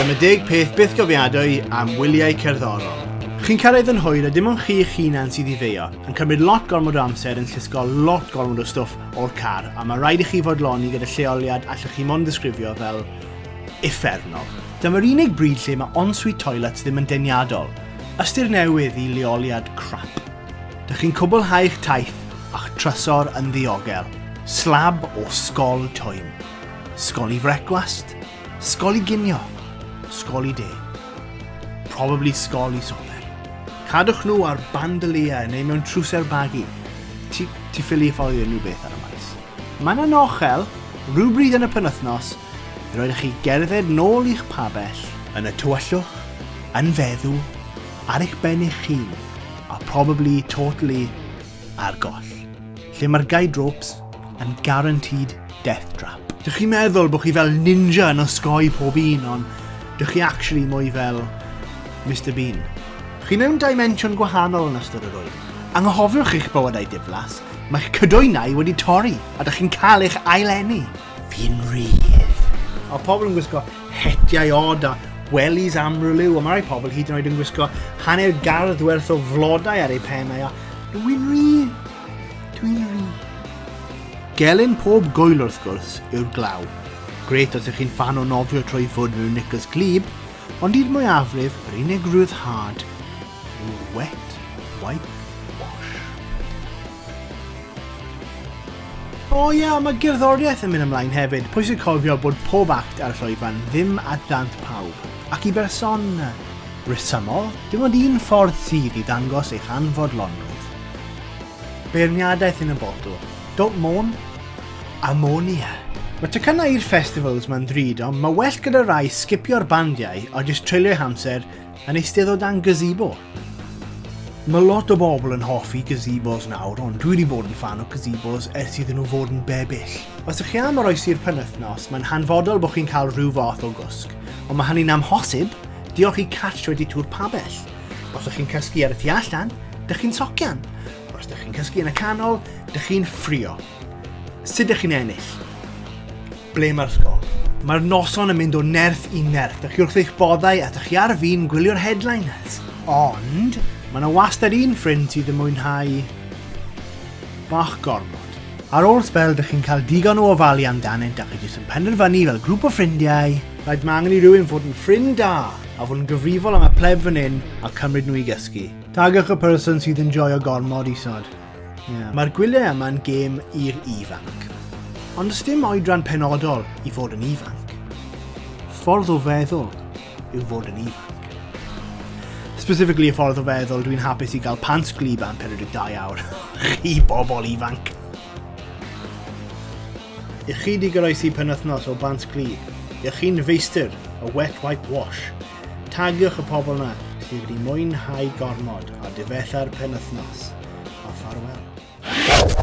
am y 10 peth byth gofiadwy am wyliau cerddorol. Chi'n cyrraedd yn hwyr a dim ond chi eich hunan sydd i feio, yn cymryd lot gormod o amser yn llusgo lot gormod o stwff o'r car, a mae rhaid i chi fodloni gyda lleoliad allwch chi mond ddisgrifio fel uffernol. Dyma'r unig bryd lle mae en-suite toilets ddim yn deniadol, ystyr newydd i leoliad crap. Dych chi'n cwblhau eich taith a'ch trysor yn ddiogel, slab o sgol twym. Sgol i frecwast, sgol i ginio, sgol i de. Probably sgol i soper. Cadwch nhw ar bandalia neu mewn trwser bagi. Ti ffili ffolio unrhyw beth ar y maes. Mae'n anochel, rhywbryd yn y penwythnos, i roed chi gerdded nôl i'ch pabell, yn y tywyllwch, yn feddw, ar eich ben eich hun, a probably totally ar goll. Lle mae'r guide ropes yn guaranteed death trap. Dych chi'n meddwl bod chi fel ninja yn osgoi pob un, ond dych chi actually mwy fel Mr Bean. Chi mewn dimension gwahanol yn ystod yr oed. Anghofiwch eich bywydau diflas, mae'ch cydwynau wedi torri, a dych chi'n cael eich ailenni. Fi'n rydd. O pobl yn gwisgo hetiau od a welis amryliw, a mae rai pobl hyd yn oed yn gwisgo hanner gardd werth o flodau ar eu pennau, a dwi'n rydd. Dwi'n rydd. Gelyn pob gwyl wrth gwrs yw'r glaw. Gret os ych chi'n fan o nofio trwy ffwrdd mewn knickers glib, ond i'r mwyafrif, yr unig rwyddhad yw'r wet wipe wash. O ie, mae gerddoriaeth yn mynd ymlaen hefyd. Pwysig cofio bod pob act ar y llwyfan ddim at ddant pawb. Ac i berson resymol, dim ond un ffordd sydd i ddangos eich anfodlonrwydd. Beirniadaeth yn y botl. Don't mourn, ammonia. Mae tocynnau i'r festivals ma'n ddrud, ond mae well gyda rai skipio'r bandiau o jyst treulio'u hamser yn eistedd o dan gazebo. Mae lot o bobl yn hoffi gazebos nawr, ond dwi wedi bod yn fan o gazebos ers iddyn nhw fod yn bebyll. Os ych chi am oroesi'r penwythnos, mae'n hanfodol bod chi'n cael rhyw fath o gwsg, ond mae hynny'n amhosib diolch i catch wedi tŵr pabell. Os ych chi'n cysgu ar y tu allan, dych chi'n socian. Os ydych chi'n cysgu yn y canol, dych chi'n ffrio. Sut ydych chi'n ennill? Ble mae'r sgol? Mae'r noson yn mynd o nerth i nerth. Dych chi wrth eich boddau a dych chi ar fi'n gwylio'r headliners. Ond, mae yna wastad un ffrind sydd yn mwynhau bach gormod. Ar ôl sbel, dych chi'n cael digon o ofalu amdanynt a chi jyst yn penderfynu fel grŵp o ffrindiau. Rhaid mae angen i rywun fod yn ffrind da a fod yn gyfrifol am y pleb fan hyn a cymryd nhw i gysgu. Tagach y person sydd yn joio gormod isod. Yeah. Mae'r gwyliau yma'n gêm i'r ifanc. Ond ys dim oedran penodol i fod yn ifanc. Ffordd o feddwl yw fod yn ifanc. Specifically y ffordd o feddwl, dwi'n hapus i gael pants glib am 42 awr. Chi bobl ifanc. I chi di goroesi penwythnos o bants glib. I chi'n feistr o wet wipe wash. Tagiwch y pobl yna sydd wedi mwynhau gormod a difetha'r penwythnos. A ffarwel.